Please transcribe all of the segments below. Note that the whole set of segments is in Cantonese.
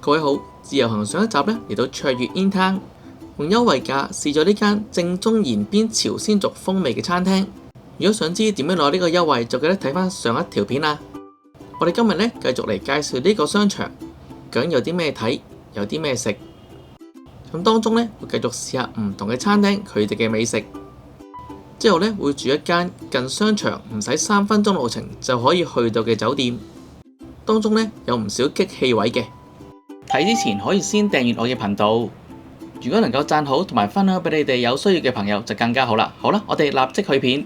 各位好，自由行上一集呢嚟到卓越 InTown，用優惠價試咗呢間正宗延邊朝鮮族風味嘅餐廳。如果想知點樣攞呢個優惠，就記得睇翻上一條片啦。我哋今日呢繼續嚟介紹呢個商場，究竟有啲咩睇，有啲咩食。咁當中呢會繼續試下唔同嘅餐廳佢哋嘅美食。之後呢會住一間近商場唔使3分鐘路程就可以去到嘅酒店，當中呢有唔少激氣位嘅。睇之前可以先訂閱我嘅頻道，如果能夠讚好同埋分享俾你哋有需要嘅朋友就更加好啦。好啦，我哋立即去片。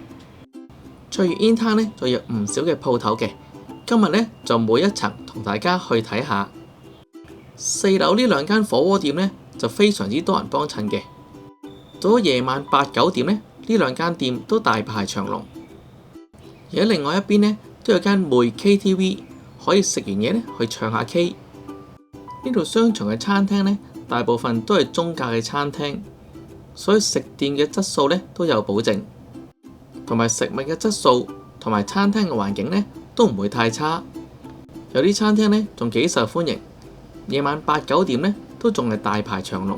卓越 InTown 呢就有唔少嘅鋪頭嘅，今日呢就每一層同大家去睇下。4樓呢兩間火鍋店呢就非常之多人幫襯嘅，到咗夜晚8、9點呢，呢兩間店都大排長龍。而喺另外一邊呢都有間妹 KTV， 可以食完嘢呢去唱下 K。呢度商場嘅餐廳呢，大部分都係中價嘅餐廳，所以食店嘅質素呢都有保證，同埋食物嘅質素同埋餐廳嘅環境呢都唔會太差。有啲餐廳呢仲幾受歡迎，夜晚8、9點呢都仲係大排長龍。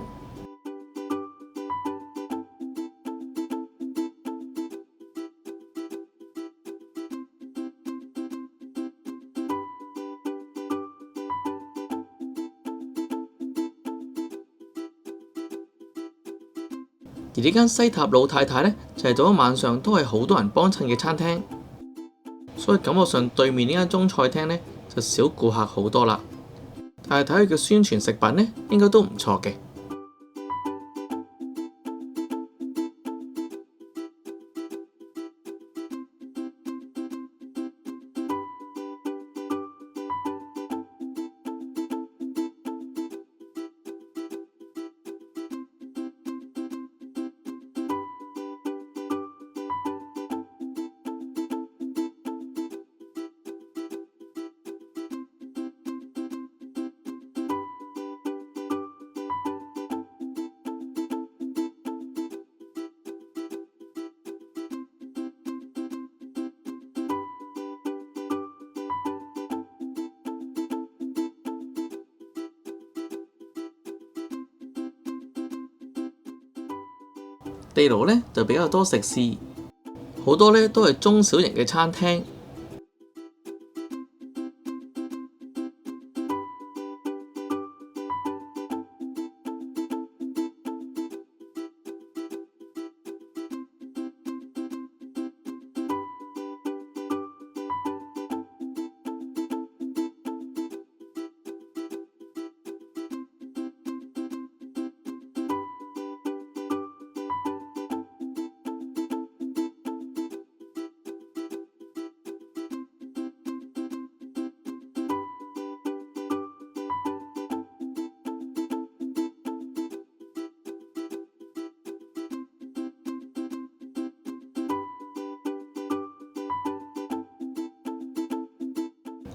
而呢間西塔老太太呢，就係到咗晚上都係好多人幫襯嘅餐廳，所以感覺上對面呢間中菜廳呢，就少顧客好多啦。但係睇佢嘅宣傳食品呢，應該都唔錯嘅。地牢呢就比較多食肆，好多呢都係中小型嘅餐廳。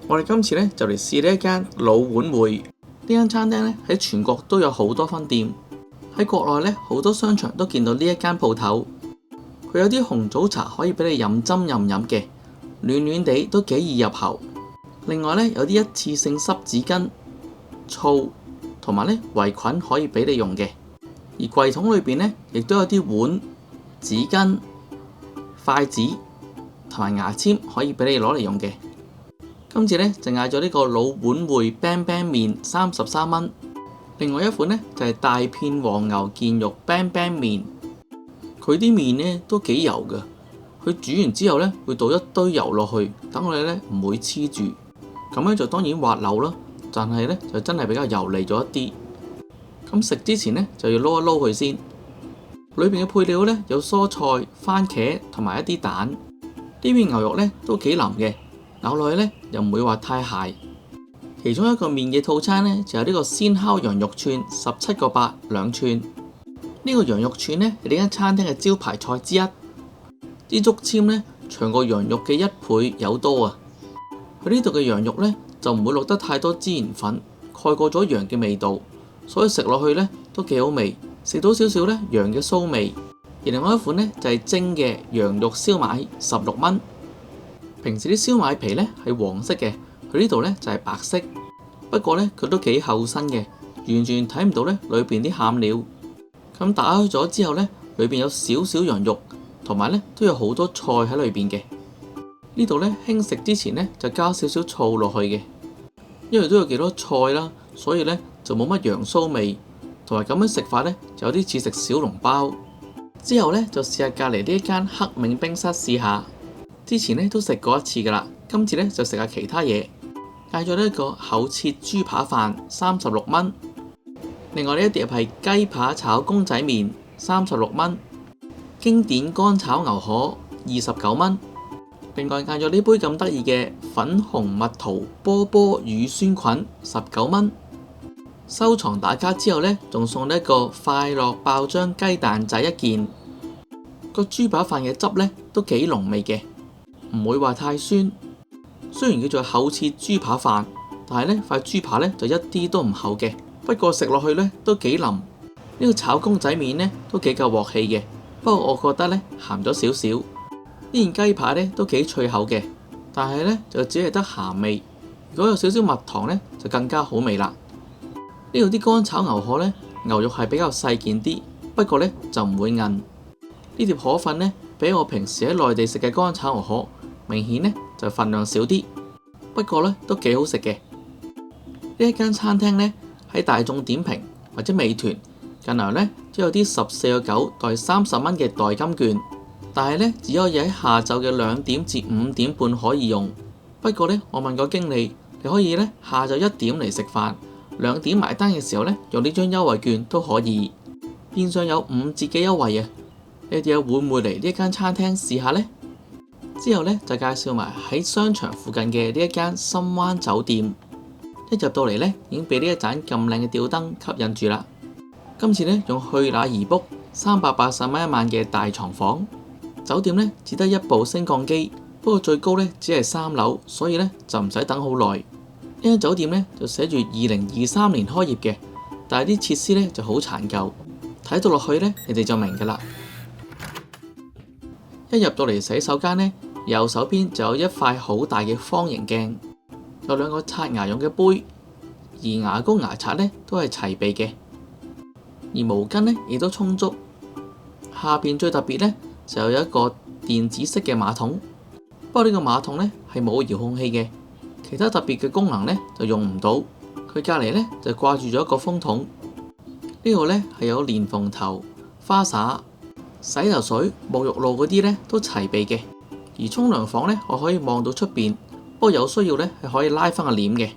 我哋今次呢就嚟試呢一間老碗會。呢間餐廳呢喺全國都有好多分店，喺國內呢好多商場都見到呢一間鋪頭。佢有啲紅棗茶可以俾你飲斟任飲嘅，暖暖地都幾易入喉。另外呢，有啲一次性濕紙巾、醋同埋呢圍裙可以俾你用嘅。而櫃桶裏邊呢亦都有啲碗、紙巾、筷子同埋牙籤可以俾你攞嚟用嘅。今次呢就嗌咗呢個老碗會 bang bang 麵33蚊，另外一款呢就係大片黃牛腱肉 bang bang 麵。佢啲麵呢都幾油㗎，佢煮完之後呢會倒一堆油落去，等我哋呢唔會黐住，咁樣就當然滑溜啦，但係呢就真係比較油膩咗一啲。咁食之前呢就要撈一撈佢先。裏邊嘅配料呢有蔬菜、番茄同埋一啲蛋。呢邊牛肉呢都幾腍嘅，咬落去呢又唔會話太鞋。其中一個麵嘅套餐呢就有呢個鮮烤羊肉串17個8兩串。呢個羊肉串呢係呢間餐廳嘅招牌菜之一。啲竹籤呢長過羊肉嘅1倍有多啊！佢呢度嘅羊肉呢就唔會落得太多孜然粉，蓋過咗羊嘅味道，所以食落去呢都幾好味，食到少少呢羊嘅騷味。而另外一款呢就係蒸嘅羊肉燒賣16蚊。平時啲燒賣皮呢係黃色嘅，佢呢度呢就係白色。不過呢，佢都幾厚身嘅，完全睇唔到呢裏邊啲餡料。咁打開咗之後呢，裏邊有少少羊肉，同埋呢都有好多菜喺裏邊嘅。呢度呢，興食之前呢，就加少少醋落去嘅，因為都有幾多菜啦，所以呢就冇乜羊騷味，同埋咁樣食法呢，就有啲似食小籠包。之後呢，就試下隔離呢一間黑冥冰室試下。之前呢都食過一次㗎啦，今次呢就食下其他嘢。嗌咗呢一個厚切豬扒飯36蚊，另外呢一碟係雞扒炒公仔麵36蚊，經典乾炒牛河29蚊。另外嗌咗呢杯咁得意嘅粉紅蜜桃波波乳酸菌19蚊。收藏打卡之後呢，仲送呢一個快樂爆漿雞蛋仔一件。個豬扒飯嘅汁呢都幾濃味嘅，唔會話太酸。雖然叫做厚切豬扒飯，但係呢塊豬扒呢就一啲都唔厚嘅。不過食落去呢都幾腍。呢個炒公仔麵呢都幾夠鑊氣嘅，不過我覺得呢鹹咗少少。呢件雞扒呢都幾脆口嘅，但係呢就只係得鹹味。如果有少少蜜糖呢，就更加好味啦。呢度啲乾炒牛河呢，牛肉係比較細件啲，不過呢就唔會韌。呢碟河粉呢，比我平時喺內地食嘅乾炒牛河明顯呢就份量少啲，不過呢都幾好食嘅。呢一間餐廳呢，喺大眾點評或者美團近來呢都有啲14.9袋30蚊嘅代金券，但係呢只可以喺下晝嘅2點至5點半可以用。不過呢，我問過經理，你可以呢下晝1點嚟食飯，2點埋單嘅時候呢，用呢張優惠券都可以，變相有5折嘅優惠啊！你哋又會唔會嚟呢一間餐廳試下呢？之後呢，就介紹埋喺商場附近嘅呢一間深灣酒店。一入到嚟呢，已經俾呢一盞咁靚嘅吊燈吸引住啦。今次呢，用去哪兒 book 380蚊一晚嘅大床房。酒店呢，只得1部升降機，不過最高呢，只係3樓，所以呢，就唔使等好耐。呢間酒店呢，就寫住2023年開業嘅，但係啲設施呢，就好殘舊，睇到落去呢，你哋就明㗎啦。一入到嚟洗手間呢，右手邊就有一塊好大嘅方形鏡，有2個刷牙用嘅杯，而牙膏牙刷呢都係齊備嘅，而毛巾呢亦都充足。下邊最特別呢，就有一個電子式嘅馬桶，不過呢個馬桶呢係冇遙控器嘅，其他特別嘅功能呢就用唔到。佢隔離呢就掛住咗一個風筒，呢度呢係有蓮蓬頭、花灑、洗頭水、沐浴露嗰啲呢都齊備嘅。而沖涼房呢，我可以望到出邊，不過有需要呢係可以拉翻個簾嘅。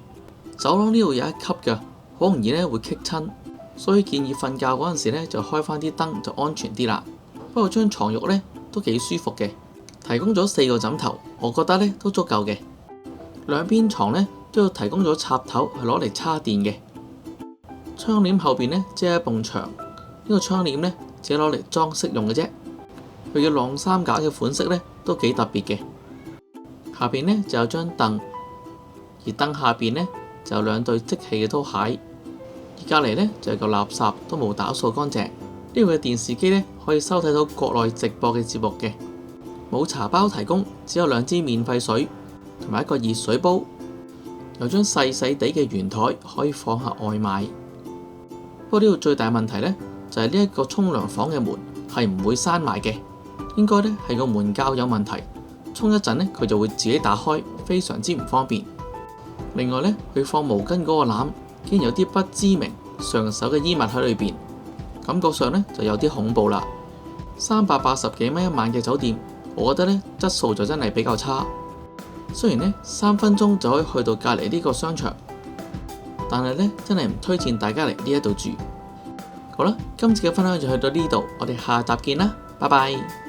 走廊呢度有一級㗎，好容易呢會棘親，所以建議瞓覺嗰陣時呢就開翻啲燈就安全啲啦。不過張床褥呢都幾舒服嘅，提供咗4個枕頭，我覺得呢都足夠嘅。兩邊床呢都有提供咗插頭係攞嚟叉電嘅。窗簾後邊呢遮一埲牆，呢個窗簾呢只係攞嚟裝飾用嘅啫。佢嘅晾衫架嘅款式呢都幾特別嘅。下邊呢就有張凳，而凳下邊呢就有2對即棄嘅拖鞋，而隔離呢就有個垃圾都冇打掃乾淨。呢個嘅電視機呢可以收睇到國內直播嘅節目嘅，冇茶包提供，只有2支免費水同埋一個熱水煲，有張細細地嘅圓台可以放下外賣。不過呢度最大問題呢，就係呢一個沖涼房嘅門係唔會閂埋嘅，應該呢係個門鉸有問題，沖一陣呢佢就會自己打開，非常之唔方便。另外呢，佢放毛巾嗰個籃竟然有啲不知名上手嘅衣物喺裏邊，感覺上呢就有啲恐怖啦。380幾蚊一晚嘅酒店，我覺得呢質素就真係比較差。雖然呢3分鐘就可以去到隔離呢個商場，但係呢真係唔推薦大家嚟呢一度住。好啦，今次嘅分享就去到呢度，我哋下集見啦，拜拜。